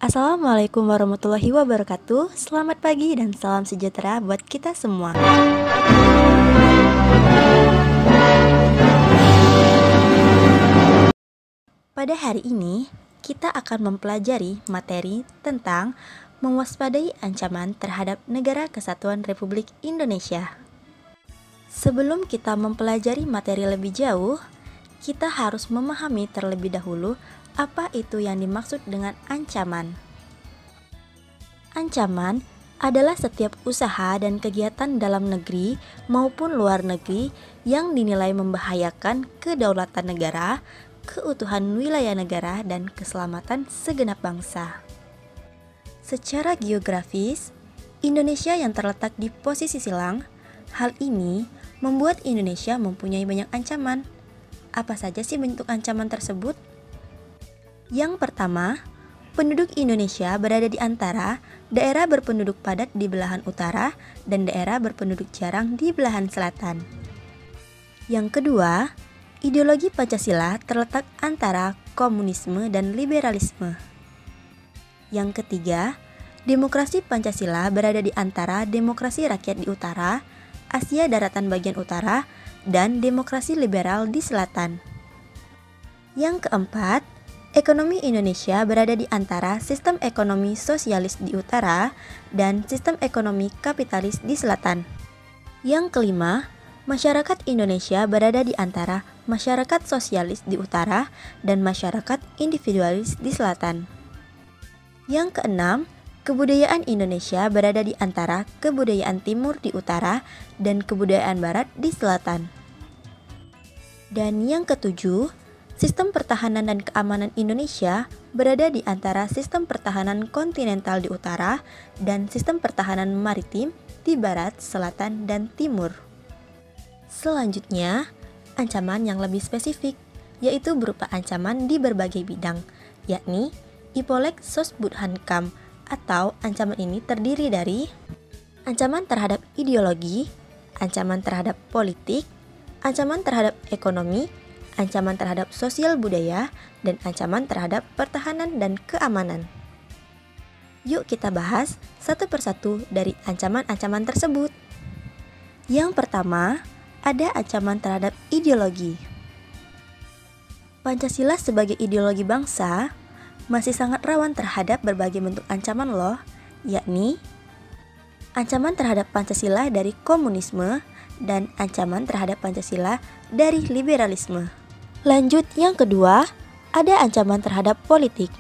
Assalamualaikum warahmatullahi wabarakatuh. Selamat pagi dan salam sejahtera buat kita semua. Pada hari ini, kita akan mempelajari materi tentang mewaspadai ancaman terhadap Negara Kesatuan Republik Indonesia. Sebelum kita mempelajari materi lebih jauh, kita harus memahami terlebih dahulu apa itu yang dimaksud dengan ancaman. Ancaman adalah setiap usaha dan kegiatan dalam negeri maupun luar negeri yang dinilai membahayakan kedaulatan negara, keutuhan wilayah negara, dan keselamatan segenap bangsa. Secara geografis, Indonesia yang terletak di posisi silang, hal ini membuat Indonesia mempunyai banyak ancaman. Apa saja sih bentuk ancaman tersebut? Yang pertama, penduduk Indonesia berada di antara daerah berpenduduk padat di belahan utara dan daerah berpenduduk jarang di belahan selatan. Yang kedua, ideologi Pancasila terletak antara komunisme dan liberalisme. Yang ketiga, demokrasi Pancasila berada di antara demokrasi rakyat di utara, Asia daratan bagian utara, dan demokrasi liberal di selatan. Yang keempat, ekonomi Indonesia berada di antara sistem ekonomi sosialis di utara dan sistem ekonomi kapitalis di selatan. Yang kelima, masyarakat Indonesia berada di antara masyarakat sosialis di utara dan masyarakat individualis di selatan. Yang keenam, kebudayaan Indonesia berada di antara kebudayaan timur di utara dan kebudayaan barat di selatan. Dan yang ketujuh, sistem pertahanan dan keamanan Indonesia berada di antara sistem pertahanan kontinental di utara dan sistem pertahanan maritim di barat, selatan, dan timur. Selanjutnya, ancaman yang lebih spesifik, yaitu berupa ancaman di berbagai bidang, yakni Ipolek Sosbudhankam, atau ancaman ini terdiri dari ancaman terhadap ideologi, ancaman terhadap politik, ancaman terhadap ekonomi, ancaman terhadap sosial budaya, dan ancaman terhadap pertahanan dan keamanan. Yuk kita bahas satu persatu dari ancaman-ancaman tersebut. Yang pertama, ada ancaman terhadap ideologi. Pancasila sebagai ideologi bangsa masih sangat rawan terhadap berbagai bentuk ancaman loh, yakni ancaman terhadap Pancasila dari komunisme dan ancaman terhadap Pancasila dari liberalisme. Lanjut, yang kedua, ada ancaman terhadap politik.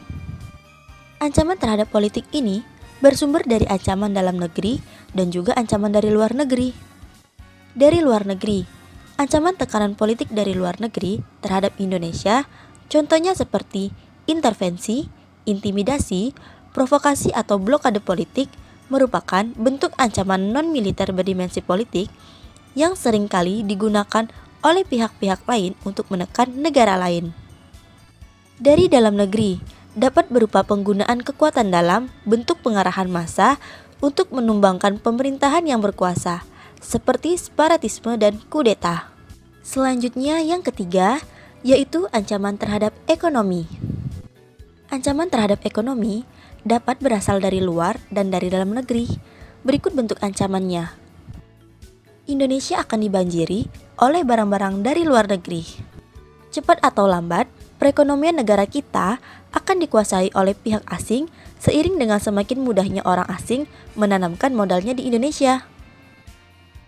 Ancaman terhadap politik ini bersumber dari ancaman dalam negeri dan juga ancaman dari luar negeri. Dari luar negeri, ancaman tekanan politik dari luar negeri terhadap Indonesia, contohnya seperti intervensi, intimidasi, provokasi atau blokade politik merupakan bentuk ancaman non-militer berdimensi politik yang seringkali digunakan oleh pihak-pihak lain untuk menekan negara lain. Dari dalam negeri, dapat berupa penggunaan kekuatan dalam bentuk pengarahan massa untuk menumbangkan pemerintahan yang berkuasa, seperti separatisme dan kudeta. Selanjutnya, yang ketiga, yaitu ancaman terhadap ekonomi. Ancaman terhadap ekonomi dapat berasal dari luar dan dari dalam negeri. Berikut bentuk ancamannya. Indonesia akan dibanjiri oleh barang-barang dari luar negeri. Cepat atau lambat, perekonomian negara kita akan dikuasai oleh pihak asing seiring dengan semakin mudahnya orang asing menanamkan modalnya di Indonesia.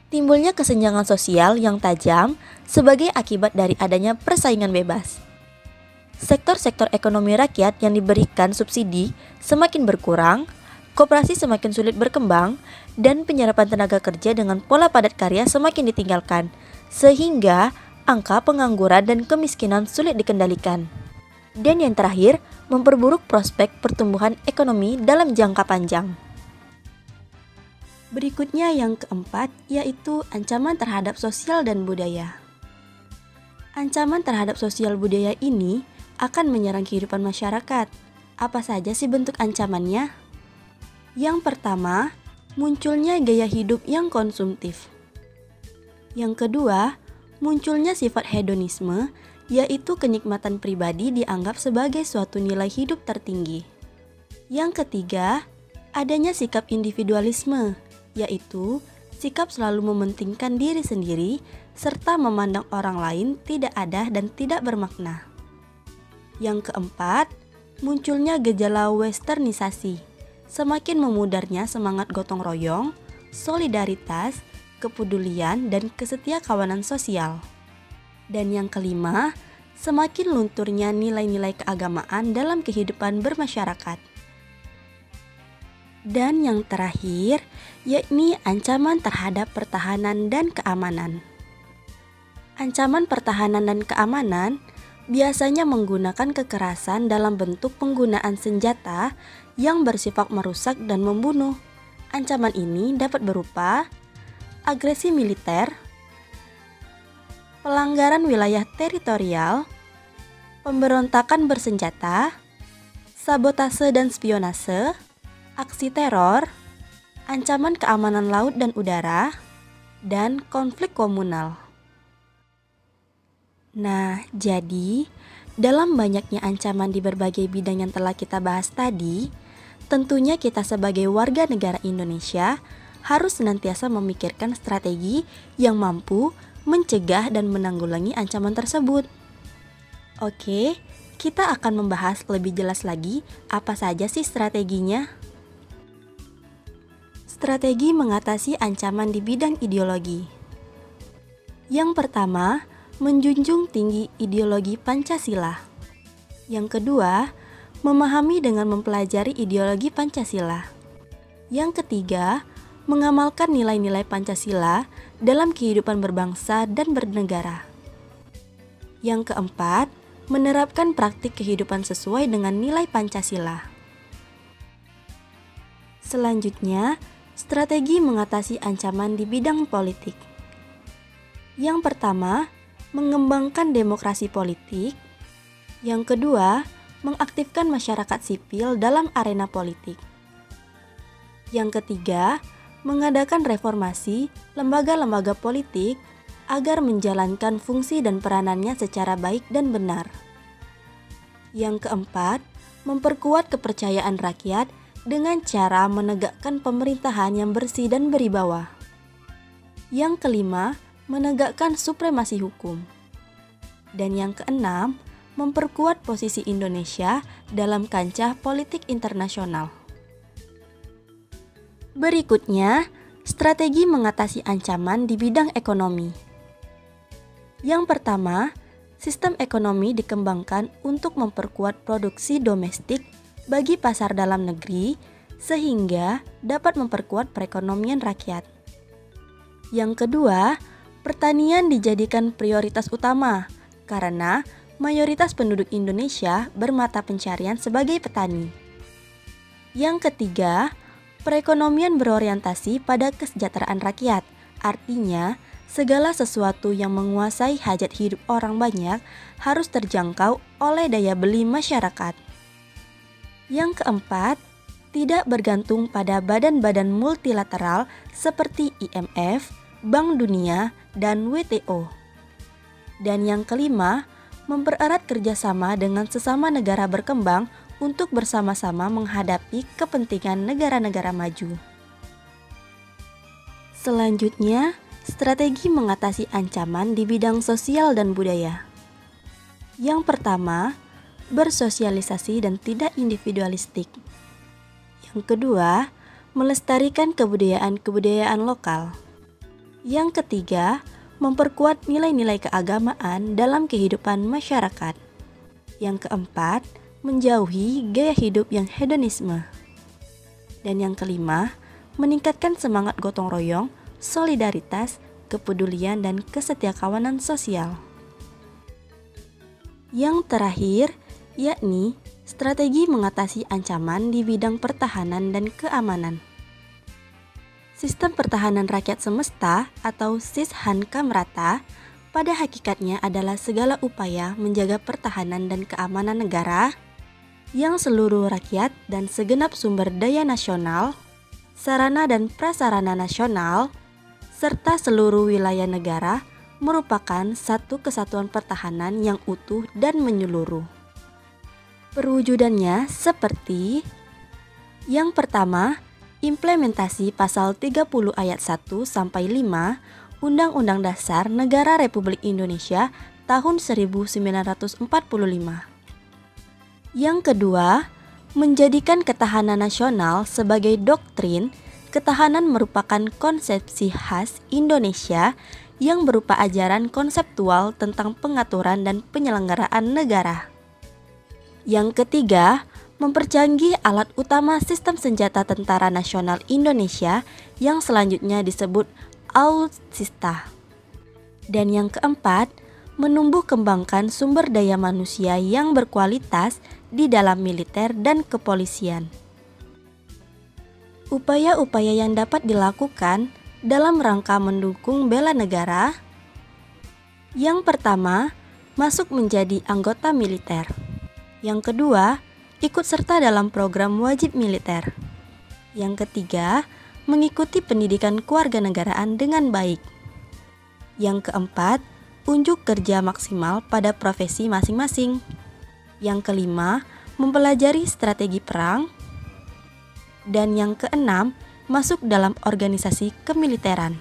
Timbulnya kesenjangan sosial yang tajam sebagai akibat dari adanya persaingan bebas. Sektor-sektor ekonomi rakyat yang diberikan subsidi semakin berkurang, koperasi semakin sulit berkembang, dan penyerapan tenaga kerja dengan pola padat karya semakin ditinggalkan, sehingga angka pengangguran dan kemiskinan sulit dikendalikan. Dan yang terakhir, memperburuk prospek pertumbuhan ekonomi dalam jangka panjang. Berikutnya yang keempat, yaitu ancaman terhadap sosial dan budaya. Ancaman terhadap sosial budaya ini akan menyerang kehidupan masyarakat. Apa saja sih bentuk ancamannya? Yang pertama, munculnya gaya hidup yang konsumtif. Yang kedua, munculnya sifat hedonisme yaitu kenikmatan pribadi dianggap sebagai suatu nilai hidup tertinggi. Yang ketiga, adanya sikap individualisme, yaitu sikap selalu mementingkan diri sendiri serta memandang orang lain tidak ada dan tidak bermakna. Yang keempat, munculnya gejala westernisasi, semakin memudarnya semangat gotong royong, solidaritas, kepedulian, dan kesetiakawanan sosial. Dan yang kelima, semakin lunturnya nilai-nilai keagamaan dalam kehidupan bermasyarakat. Dan yang terakhir, yakni ancaman terhadap pertahanan dan keamanan. Ancaman pertahanan dan keamanan biasanya menggunakan kekerasan dalam bentuk penggunaan senjata yang bersifat merusak dan membunuh. Ancaman ini dapat berupa agresi militer, pelanggaran wilayah teritorial, pemberontakan bersenjata, sabotase dan spionase, aksi teror, ancaman keamanan laut dan udara, dan konflik komunal. Nah, jadi dalam banyaknya ancaman di berbagai bidang yang telah kita bahas tadi, tentunya kita sebagai warga negara Indonesia harus senantiasa memikirkan strategi yang mampu mencegah dan menanggulangi ancaman tersebut. Oke, kita akan membahas lebih jelas lagi apa saja sih strateginya. Strategi mengatasi ancaman di bidang ideologi. Yang pertama, menjunjung tinggi ideologi Pancasila. Yang kedua, memahami dengan mempelajari ideologi Pancasila. Yang ketiga, mengamalkan nilai-nilai Pancasila dalam kehidupan berbangsa dan bernegara. Yang keempat, menerapkan praktik kehidupan sesuai dengan nilai Pancasila. Selanjutnya, strategi mengatasi ancaman di bidang politik. Yang pertama, mengembangkan demokrasi politik. Yang kedua, mengaktifkan masyarakat sipil dalam arena politik. Yang ketiga, mengadakan reformasi lembaga-lembaga politik agar menjalankan fungsi dan peranannya secara baik dan benar. Yang keempat, memperkuat kepercayaan rakyat dengan cara menegakkan pemerintahan yang bersih dan berwibawa. Yang kelima, menegakkan supremasi hukum. Dan yang keenam, memperkuat posisi Indonesia dalam kancah politik internasional. Berikutnya, strategi mengatasi ancaman di bidang ekonomi. Yang pertama, sistem ekonomi dikembangkan untuk memperkuat produksi domestik bagi pasar dalam negeri sehingga dapat memperkuat perekonomian rakyat. Yang kedua, pertanian dijadikan prioritas utama karena mayoritas penduduk Indonesia bermata pencarian sebagai petani. Yang ketiga, perekonomian berorientasi pada kesejahteraan rakyat. Artinya, segala sesuatu yang menguasai hajat hidup orang banyak harus terjangkau oleh daya beli masyarakat. Yang keempat, tidak bergantung pada badan-badan multilateral seperti IMF, Bank Dunia, dan WTO. Dan yang kelima, mempererat kerjasama dengan sesama negara berkembang untuk bersama-sama menghadapi kepentingan negara-negara maju. Selanjutnya, strategi mengatasi ancaman di bidang sosial dan budaya. Yang pertama, bersosialisasi dan tidak individualistik. Yang kedua, melestarikan kebudayaan-kebudayaan lokal. Yang ketiga, memperkuat nilai-nilai keagamaan dalam kehidupan masyarakat. Yang keempat, menjauhi gaya hidup yang hedonisme. Dan yang kelima, meningkatkan semangat gotong royong, solidaritas, kepedulian, dan kesetiakawanan sosial. Yang terakhir, yakni strategi mengatasi ancaman di bidang pertahanan dan keamanan. Sistem Pertahanan Rakyat Semesta atau SISHANKAMRATA pada hakikatnya adalah segala upaya menjaga pertahanan dan keamanan negara yang seluruh rakyat dan segenap sumber daya nasional, sarana dan prasarana nasional, serta seluruh wilayah negara merupakan satu kesatuan pertahanan yang utuh dan menyeluruh. Perwujudannya seperti Yang pertama, implementasi pasal 30 ayat 1 sampai 5 Undang-Undang Dasar Negara Republik Indonesia tahun 1945. Yang kedua, menjadikan ketahanan nasional sebagai doktrin. Ketahanan merupakan konsepsi khas Indonesia yang berupa ajaran konseptual tentang pengaturan dan penyelenggaraan negara. Yang ketiga, mempercanggih alat utama sistem senjata Tentara Nasional Indonesia yang selanjutnya disebut Alutsista. Dan yang keempat, menumbuh kembangkan sumber daya manusia yang berkualitas di dalam militer dan kepolisian. Upaya-upaya yang dapat dilakukan dalam rangka mendukung bela negara. Yang pertama, masuk menjadi anggota militer. Yang kedua, ikut serta dalam program wajib militer. Yang ketiga, mengikuti pendidikan kewarganegaraan dengan baik. Yang keempat, unjuk kerja maksimal pada profesi masing-masing. Yang kelima, mempelajari strategi perang. Dan yang keenam, masuk dalam organisasi kemiliteran.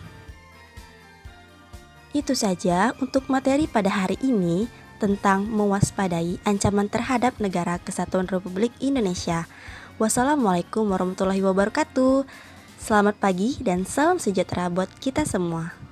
Itu saja untuk materi pada hari ini tentang mewaspadai ancaman terhadap Negara Kesatuan Republik Indonesia. Wassalamualaikum warahmatullahi wabarakatuh. Selamat pagi dan salam sejahtera buat kita semua.